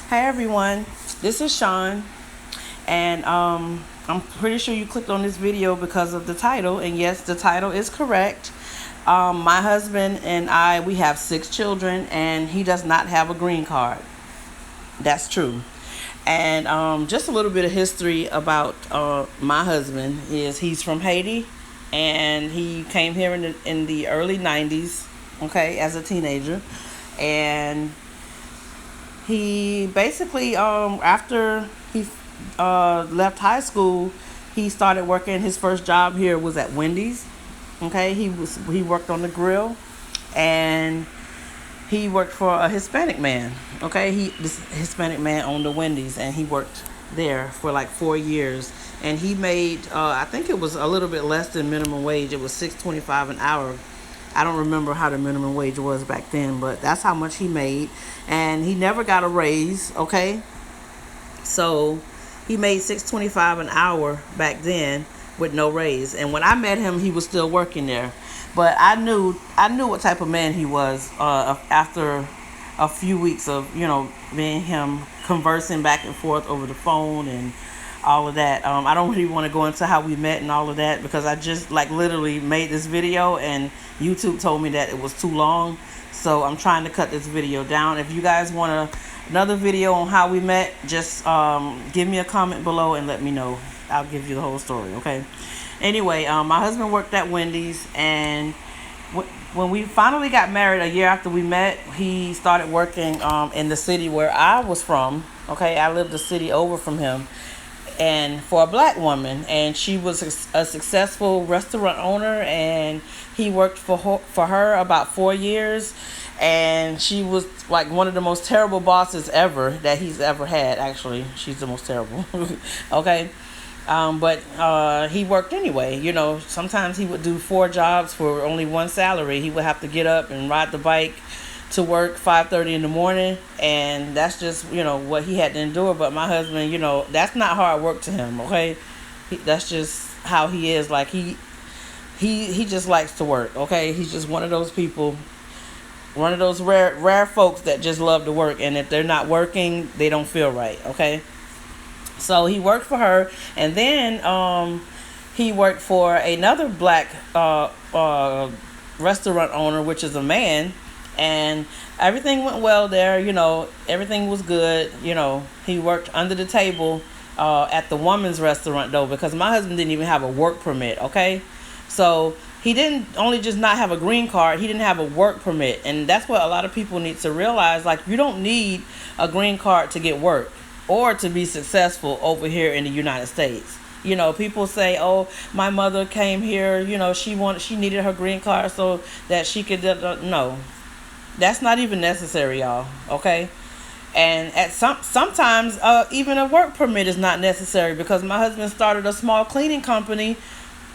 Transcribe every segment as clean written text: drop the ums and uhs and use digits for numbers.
Hi everyone, this is Sean, and I'm pretty sure you clicked on this video because of the title, and yes, the title is correct. My husband and I, we have 6 children, and he does not have a green card. That's true. And just a little bit of history about my husband is he's from Haiti, and he came here in the early '90s, okay, as a teenager, and he basically after he left high school, he started working. His first job here was at Wendy's. Okay, he worked on the grill, and he worked for a Hispanic man. Okay, this Hispanic man owned the Wendy's, and he worked there for like 4 years. And he made I think it was a little bit less than minimum wage. It was $6.25 an hour. I don't remember how the minimum wage was back then, but that's how much he made. And he never got a raise, okay? So he made $6.25 an hour back then with no raise. And when I met him, he was still working there. But I knew what type of man he was after a few weeks of me and him conversing back and forth over the phone and all of that. I don't really want to go into how we met and all of that because I just like literally made this video and YouTube told me that it was too long. So I'm trying to cut this video down. If you guys want another video on how we met, just give me a comment below and let me know. I'll give you the whole story, okay? Anyway, my husband worked at Wendy's, and when we finally got married a year after we met, he started working in the city where I was from. Okay, I lived a city over from him, and for a black woman, and she was a successful restaurant owner, and he worked for her about 4 years, and she was like one of the most terrible bosses ever that he's ever had. Actually, she's the most terrible. Okay. But he worked anyway. Sometimes he would do 4 jobs for only one salary. He would have to get up and ride the bike to work 5:30 in the morning, and that's just what he had to endure. But my husband, that's not hard work to him. Okay, that's just how he is. Like he just likes to work. Okay, he's just one of those people. One of those rare folks that just love to work, and if they're not working, they don't feel right. Okay. So he worked for her, and then he worked for another black restaurant owner, which is a man, and everything went well there. Everything was good. He worked under the table at the woman's restaurant though, because my husband didn't even have a work permit. Okay, so he didn't only just not have a green card, he didn't have a work permit, and that's what a lot of people need to realize. Like, you don't need a green card to get work or to be successful over here in the United States. People say, "Oh, my mother came here. She needed her green card so that she could." No, that's not even necessary, y'all. Okay, and at sometimes even a work permit is not necessary because my husband started a small cleaning company.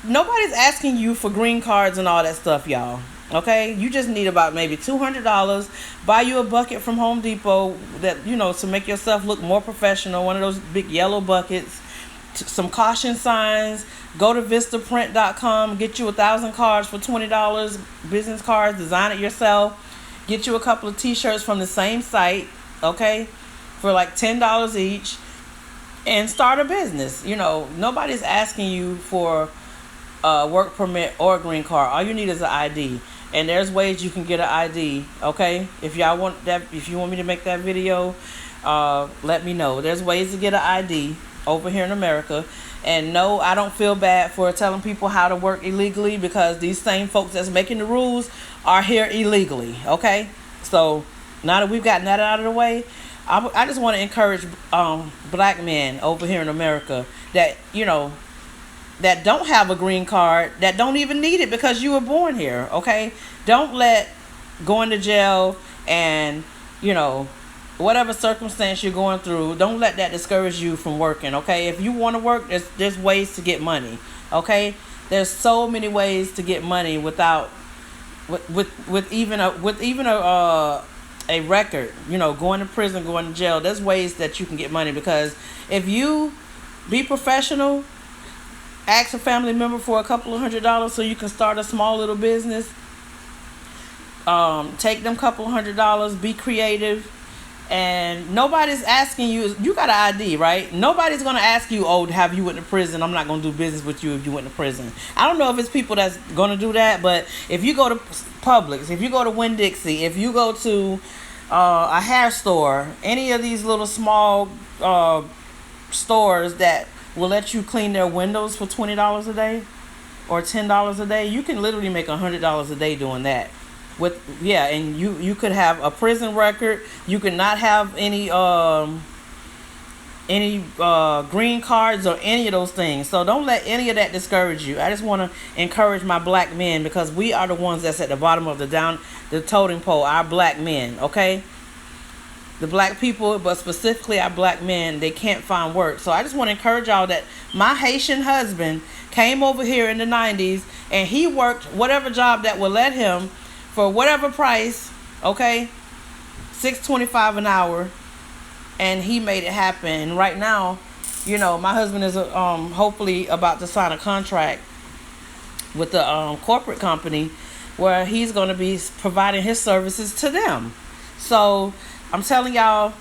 Nobody's asking you for green cards and all that stuff, y'all. Okay, you just need about maybe $200. Buy you a bucket from Home Depot that to make yourself look more professional. One of those big yellow buckets. Some caution signs. Go to Vistaprint.com. Get you 1,000 cards for $20. Business cards. Design it yourself. Get you a couple of T-shirts from the same site. Okay, for like $10 each, and start a business. Nobody's asking you for a work permit or a green card. All you need is an ID. And there's ways you can get an ID, okay? If you want me to make that video, let me know. There's ways to get an ID over here in America. And no, I don't feel bad for telling people how to work illegally, because these same folks that's making the rules are here illegally, okay? So now that we've gotten that out of the way, I just want to encourage black men over here in America that, that don't have a green card, that don't even need it because you were born here, okay? Don't let going to jail and, whatever circumstance you're going through, don't let that discourage you from working, okay? If you want to work, there's ways to get money, okay? There's so many ways to get money without, with even a record, going to prison, going to jail. There's ways that you can get money, because if you be professional, ask a family member for a couple of $100 so you can start a small little business. Take them couple $100, be creative, And nobody's asking you. You got an ID, right? Nobody's gonna ask you, "Oh, have you went to prison? I'm not gonna do business with you if you went to prison." I don't know if it's people that's gonna do that, but if you go to Publix, if you go to Winn-Dixie, if you go to a hair store, any of these little small stores that will let you clean their windows for $20 a day or $10 a day, you can literally make $100 a day doing that. With and you could have a prison record. You could not have any green cards or any of those things. So don't let any of that discourage you. I just want to encourage my black men, because we are the ones that's at the bottom of the totem pole. Our black men, okay? The black people, but specifically our black men, they can't find work. So I just want to encourage y'all that my Haitian husband came over here in the 90s and he worked whatever job that would let him for whatever price, okay, $6.25 an hour, and he made it happen. And right now, my husband is hopefully about to sign a contract with the corporate company where he's going to be providing his services to them. So I'm telling y'all,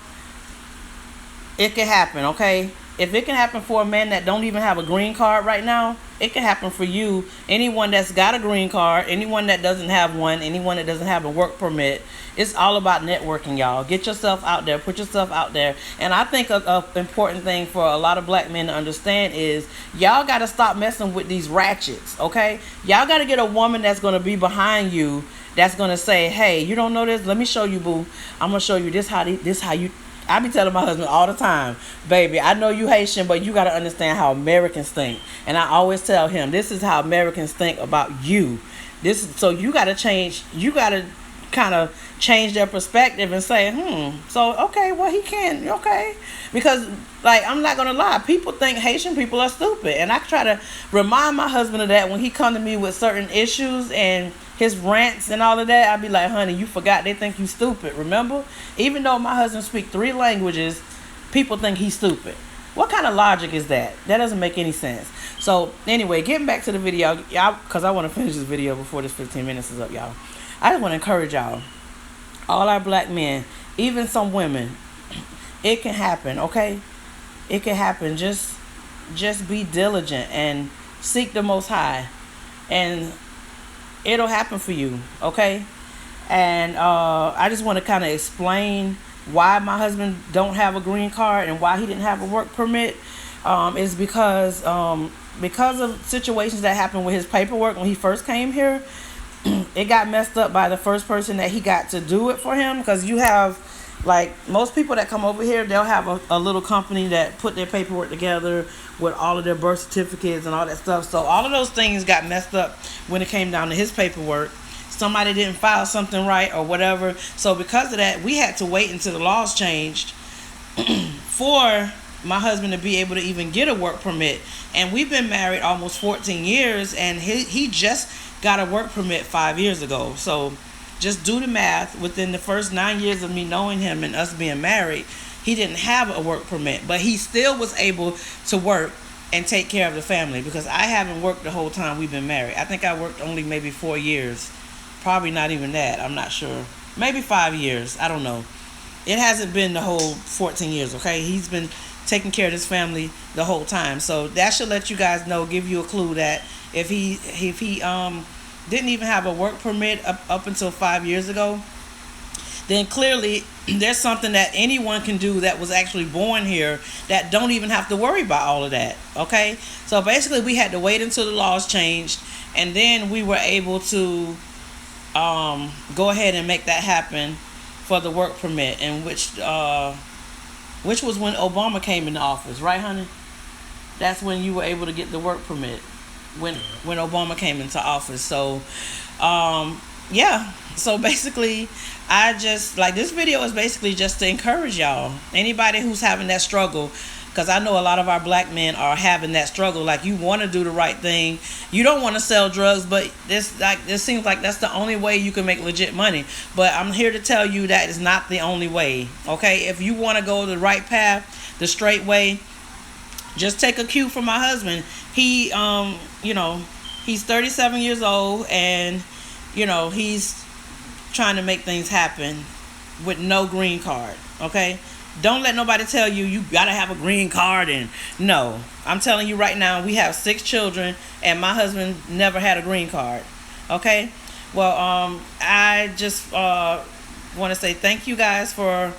it can happen, okay? If it can happen for a man that don't even have a green card right now, it can happen for you. Anyone that's got a green card, anyone that doesn't have one, anyone that doesn't have a work permit. It's all about networking, y'all. Get yourself out there. Put yourself out there. And I think a important thing for a lot of black men to understand is y'all got to stop messing with these ratchets, okay? Y'all got to get a woman that's going to be behind you, that's going to say, hey, you don't know this? Let me show you, boo. I'm going to show you this how you... I be telling my husband all the time, baby, I know you Haitian, but you got to understand how Americans think. And I always tell him, this is how Americans think about you. So you got to change. You got to kind of change their perspective and say, so, okay, well, he can, okay. Because, like, I'm not going to lie, people think Haitian people are stupid. And I try to remind my husband of that when he come to me with certain issues and his rants and all of that. I'd be like, honey, you forgot they think you stupid, remember? Even though my husband speaks 3 languages, people think he's stupid. What kind of logic is that? That doesn't make any sense. So, anyway, getting back to the video, y'all, because I want to finish this video before this 15 minutes is up, y'all. I just want to encourage y'all, all our black men, even some women, it can happen, okay? It can happen. Just be diligent and seek the Most High, and it'll happen for you, okay? And I just want to kind of explain why my husband don't have a green card and why he didn't have a work permit. Is because of situations that happened with his paperwork when he first came here. It got messed up by the first person that he got to do it for him, because you have, like, most people that come over here, they'll have a little company that put their paperwork together with all of their birth certificates and all that stuff. So all of those things got messed up when it came down to his paperwork. Somebody didn't file something right or whatever. So because of that, we had to wait until the laws changed for my husband to be able to even get a work permit. And we've been married almost 14 years, and he just got a work permit 5 years ago. So just do the math. Within the first 9 years of me knowing him and us being married, he didn't have a work permit, but he still was able to work and take care of the family, because I haven't worked the whole time we've been married. I think I worked only maybe 4 years. Probably not even that. I'm not sure. Maybe 5 years. I don't know. It hasn't been the whole 14 years, okay? He's been taking care of his family the whole time. So that should let you guys know, give you a clue that if he didn't even have a work permit up until 5 years ago, then clearly there's something that anyone can do that was actually born here that don't even have to worry about all of that, okay? So basically we had to wait until the laws changed, and then we were able to go ahead and make that happen for the work permit, and which was when Obama came into office, right, honey? That's when you were able to get the work permit, when Obama came into office. So yeah, so basically I just, like, this video is basically just to encourage y'all, anybody who's having that struggle, because I know a lot of our black men are having that struggle. Like, you want to do the right thing, you don't want to sell drugs, but this seems like that's the only way you can make legit money. But I'm here to tell you that is not the only way, okay? If you want to go the right path, the straight way, just take a cue from my husband. He he's 37 years old, and he's trying to make things happen with no green card. Okay? Don't let nobody tell you you gotta have a green card. And no, I'm telling you right now, we have 6 children, and my husband never had a green card. Okay? Well, I just want to say thank you guys for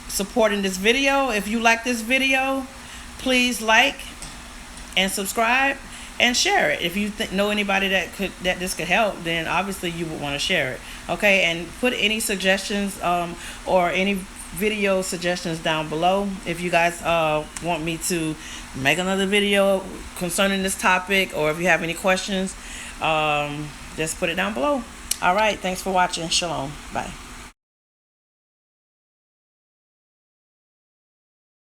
supporting this video. If you like this video, please like and subscribe and share it. If you know anybody that this could help, then obviously you would want to share it. Okay? And put any suggestions or any video suggestions down below. If you guys want me to make another video concerning this topic, or if you have any questions, just put it down below. All right, thanks for watching. Shalom. Bye.